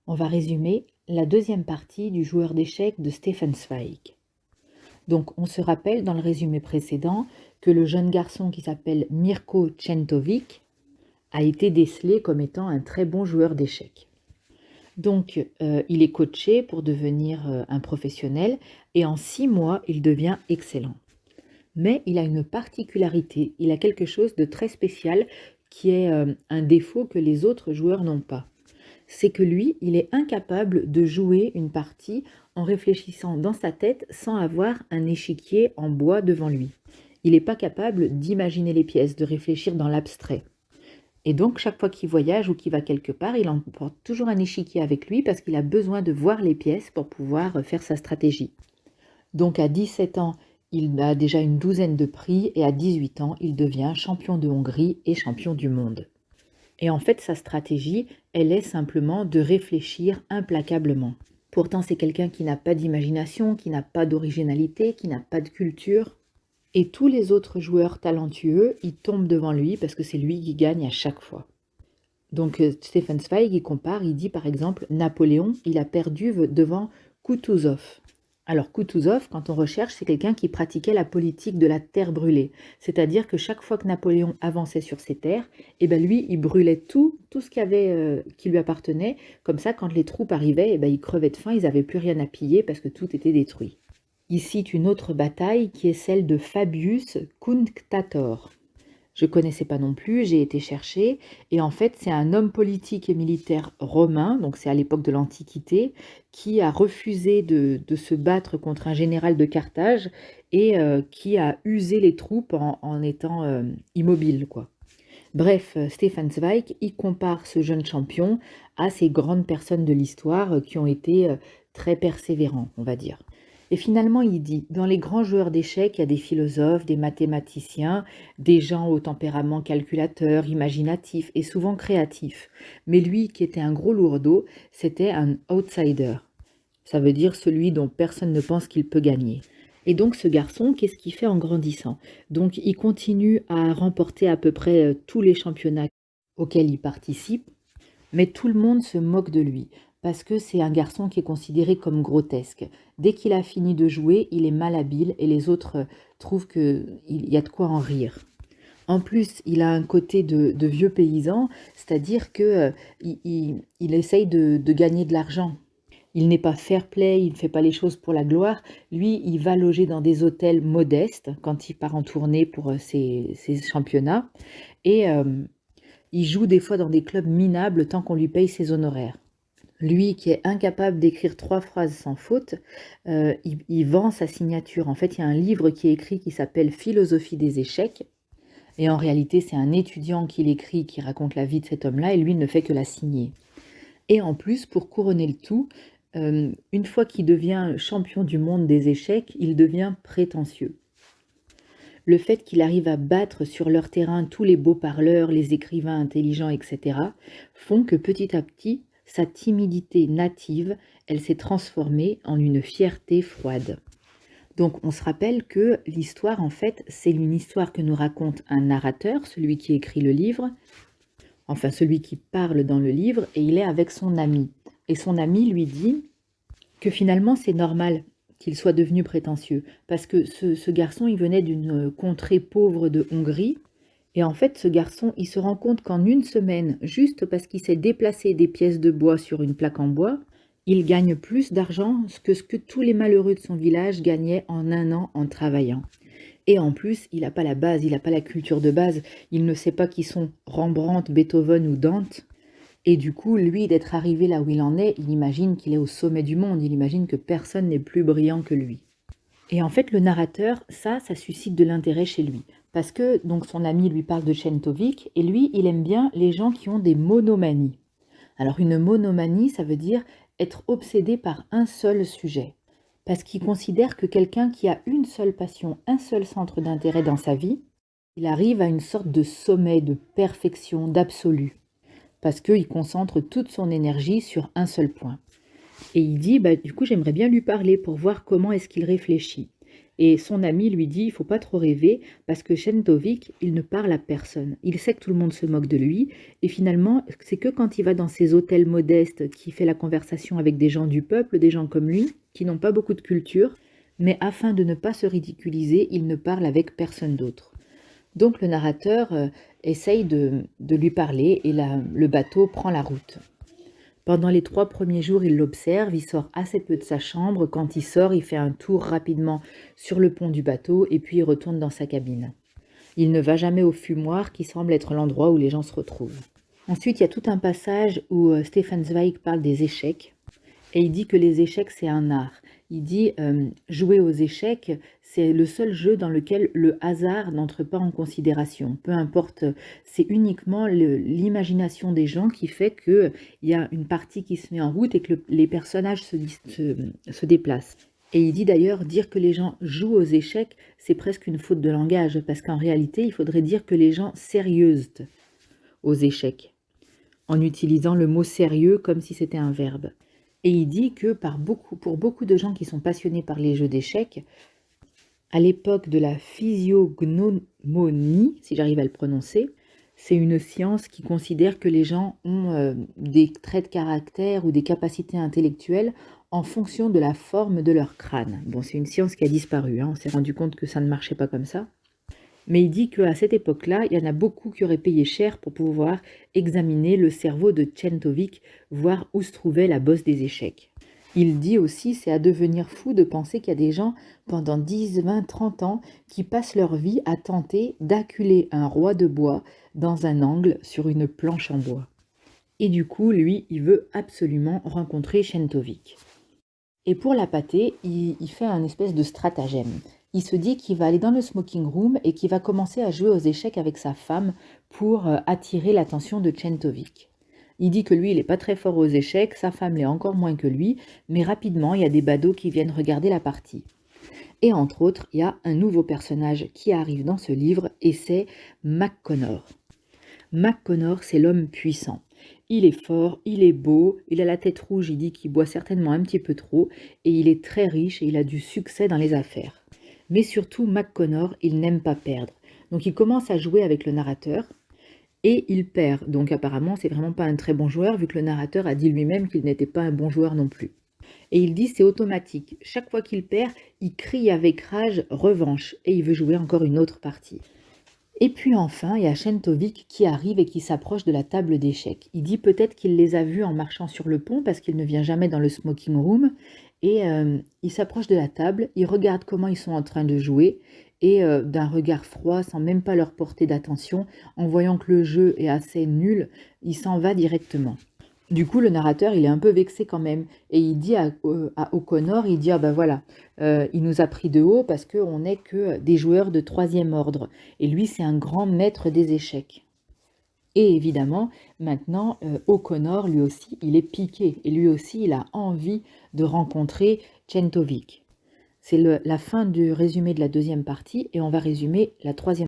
On va résumer la deuxième partie du joueur d'échecs de Stefan Zweig. Donc on se rappelle dans le résumé précédent que le jeune garçon qui s'appelle Mirko Czentovic a été décelé comme étant un très bon joueur d'échecs. Donc il est coaché pour devenir un professionnel et en 6 mois il devient excellent. Mais il a une particularité, il a quelque chose de très spécial qui est un défaut que les autres joueurs n'ont pas. C'est que lui, il est incapable de jouer une partie en réfléchissant dans sa tête sans avoir un échiquier en bois devant lui. Il n'est pas capable d'imaginer les pièces, de réfléchir dans l'abstrait. Et donc, chaque fois qu'il voyage ou qu'il va quelque part, il emporte toujours un échiquier avec lui parce qu'il a besoin de voir les pièces pour pouvoir faire sa stratégie. Donc, à 17 ans, il a déjà une douzaine de prix et à 18 ans, il devient champion de Hongrie et champion du monde. Et en fait, sa stratégie, elle est simplement de réfléchir implacablement. Pourtant, c'est quelqu'un qui n'a pas d'imagination, qui n'a pas d'originalité, qui n'a pas de culture. Et tous les autres joueurs talentueux, ils tombent devant lui parce que c'est lui qui gagne à chaque fois. Donc Stefan Zweig, il compare, il dit par exemple, Napoléon, il a perdu devant Kutuzov. Alors Kutuzov, quand on recherche, c'est quelqu'un qui pratiquait la politique de la terre brûlée. C'est-à-dire que chaque fois que Napoléon avançait sur ses terres, eh ben lui, il brûlait tout ce qui lui appartenait. Comme ça, quand les troupes arrivaient, eh ben, ils crevaient de faim, ils n'avaient plus rien à piller parce que tout était détruit. Il cite une autre bataille qui est celle de Fabius Cunctator. Je ne connaissais pas non plus, j'ai été chercher, et en fait c'est un homme politique et militaire romain, donc c'est à l'époque de l'Antiquité, qui a refusé de se battre contre un général de Carthage et qui a usé les troupes en étant immobile, quoi. Bref, Stefan Zweig, il compare ce jeune champion à ces grandes personnes de l'histoire qui ont été très persévérants, on va dire. Et finalement, il dit, dans les grands joueurs d'échecs, il y a des philosophes, des mathématiciens, des gens au tempérament calculateur, imaginatif et souvent créatif. Mais lui, qui était un gros lourdeau, c'était un outsider. Ça veut dire celui dont personne ne pense qu'il peut gagner. Et donc ce garçon, qu'est-ce qu'il fait en grandissant? Donc il continue à remporter à peu près tous les championnats auxquels il participe, mais tout le monde se moque de lui, parce que c'est un garçon qui est considéré comme grotesque. Dès qu'il a fini de jouer, il est malhabile et les autres trouvent qu'il y a de quoi en rire. En plus, il a un côté de vieux paysan, c'est-à-dire que il essaye de gagner de l'argent. Il n'est pas fair-play, il ne fait pas les choses pour la gloire. Lui, il va loger dans des hôtels modestes quand il part en tournée pour ses championnats. Et il joue des fois dans des clubs minables tant qu'on lui paye ses honoraires. Lui, qui est incapable d'écrire 3 phrases sans faute, il vend sa signature. En fait, il y a un livre qui est écrit qui s'appelle Philosophie des échecs. Et en réalité, c'est un étudiant qui l'écrit, qui raconte la vie de cet homme-là, et lui ne fait que la signer. Et en plus, pour couronner le tout, une fois qu'il devient champion du monde des échecs, il devient prétentieux. Le fait qu'il arrive à battre sur leur terrain tous les beaux parleurs, les écrivains intelligents, etc., font que petit à petit, sa timidité native, elle s'est transformée en une fierté froide. Donc on se rappelle que l'histoire, en fait, c'est une histoire que nous raconte un narrateur, celui qui écrit le livre, enfin celui qui parle dans le livre, et il est avec son ami. Et son ami lui dit que finalement c'est normal qu'il soit devenu prétentieux, parce que ce garçon, il venait d'une contrée pauvre de Hongrie, et en fait ce garçon, il se rend compte qu'en une semaine, juste parce qu'il s'est déplacé des pièces de bois sur une plaque en bois, il gagne plus d'argent que ce que tous les malheureux de son village gagnaient en un an en travaillant. Et en plus, il n'a pas la base, il n'a pas la culture de base, il ne sait pas qui sont Rembrandt, Beethoven ou Dante. Et du coup, lui, d'être arrivé là où il en est, il imagine qu'il est au sommet du monde, il imagine que personne n'est plus brillant que lui. Et en fait, le narrateur, ça suscite de l'intérêt chez lui. Parce que donc son ami lui parle de Czentovic, et lui, il aime bien les gens qui ont des monomanies. Alors une monomanie, ça veut dire être obsédé par un seul sujet. Parce qu'il considère que quelqu'un qui a une seule passion, un seul centre d'intérêt dans sa vie, il arrive à une sorte de sommet, de perfection, d'absolu. Parce qu'il concentre toute son énergie sur un seul point. Et il dit, du coup, j'aimerais bien lui parler pour voir comment est-ce qu'il réfléchit. Et son ami lui dit, il faut pas trop rêver, parce que Czentovic, il ne parle à personne. Il sait que tout le monde se moque de lui, et finalement, c'est que quand il va dans ces hôtels modestes, qu'il fait la conversation avec des gens du peuple, des gens comme lui, qui n'ont pas beaucoup de culture, mais afin de ne pas se ridiculiser, il ne parle avec personne d'autre. Donc le narrateur essaye de lui parler, et le bateau prend la route. Pendant les 3 premiers jours, il l'observe, il sort assez peu de sa chambre. Quand il sort, il fait un tour rapidement sur le pont du bateau et puis il retourne dans sa cabine. Il ne va jamais au fumoir qui semble être l'endroit où les gens se retrouvent. Ensuite, il y a tout un passage où Stefan Zweig parle des échecs et il dit que les échecs, c'est un art. Il dit jouer aux échecs, c'est le seul jeu dans lequel le hasard n'entre pas en considération. Peu importe, c'est uniquement l'imagination des gens qui fait qu'il y a une partie qui se met en route et que les personnages se déplacent. Et il dit d'ailleurs, dire que les gens jouent aux échecs, c'est presque une faute de langage, parce qu'en réalité, il faudrait dire que les gens sérieusent aux échecs, en utilisant le mot sérieux comme si c'était un verbe. Et il dit que pour beaucoup de gens qui sont passionnés par les jeux d'échecs, à l'époque de la physiognomonie, si j'arrive à le prononcer, c'est une science qui considère que les gens ont des traits de caractère ou des capacités intellectuelles en fonction de la forme de leur crâne. Bon, c'est une science qui a disparu, hein, on s'est rendu compte que ça ne marchait pas comme ça. Mais il dit qu'à cette époque-là, il y en a beaucoup qui auraient payé cher pour pouvoir examiner le cerveau de Czentovic, voir où se trouvait la bosse des échecs. Il dit aussi, c'est à devenir fou de penser qu'il y a des gens pendant 10, 20, 30 ans qui passent leur vie à tenter d'acculer un roi de bois dans un angle sur une planche en bois. Et du coup, lui, il veut absolument rencontrer Czentovic. Et pour l'appâter, il fait un espèce de stratagème. Il se dit qu'il va aller dans le smoking room et qu'il va commencer à jouer aux échecs avec sa femme pour attirer l'attention de Czentovic. Il dit que lui, il n'est pas très fort aux échecs, sa femme l'est encore moins que lui, mais rapidement, il y a des badauds qui viennent regarder la partie. Et entre autres, il y a un nouveau personnage qui arrive dans ce livre et c'est McConnor. McConnor, c'est l'homme puissant. Il est fort, il est beau, il a la tête rouge, il dit qu'il boit certainement un petit peu trop, et il est très riche et il a du succès dans les affaires. Mais surtout, McConnor, il n'aime pas perdre. Donc il commence à jouer avec le narrateur, et il perd. Donc apparemment, c'est vraiment pas un très bon joueur, vu que le narrateur a dit lui-même qu'il n'était pas un bon joueur non plus. Et il dit c'est automatique. Chaque fois qu'il perd, il crie avec rage « revanche » et il veut jouer encore une autre partie. Et puis enfin, il y a Czentovic qui arrive et qui s'approche de la table d'échecs. Il dit peut-être qu'il les a vus en marchant sur le pont parce qu'il ne vient jamais dans le smoking room. Et il s'approche de la table, il regarde comment ils sont en train de jouer et d'un regard froid, sans même pas leur porter d'attention, en voyant que le jeu est assez nul, il s'en va directement. Du coup, le narrateur, il est un peu vexé quand même. Et il dit à O'Connor, il dit, ah ben voilà, il nous a pris de haut parce qu'on n'est que des joueurs de 3e ordre. Et lui, c'est un grand maître des échecs. Et évidemment, maintenant, O'Connor, lui aussi, il est piqué. Et lui aussi, il a envie de rencontrer Czentovic. C'est la fin du résumé de la 2e partie et on va résumer la 3e.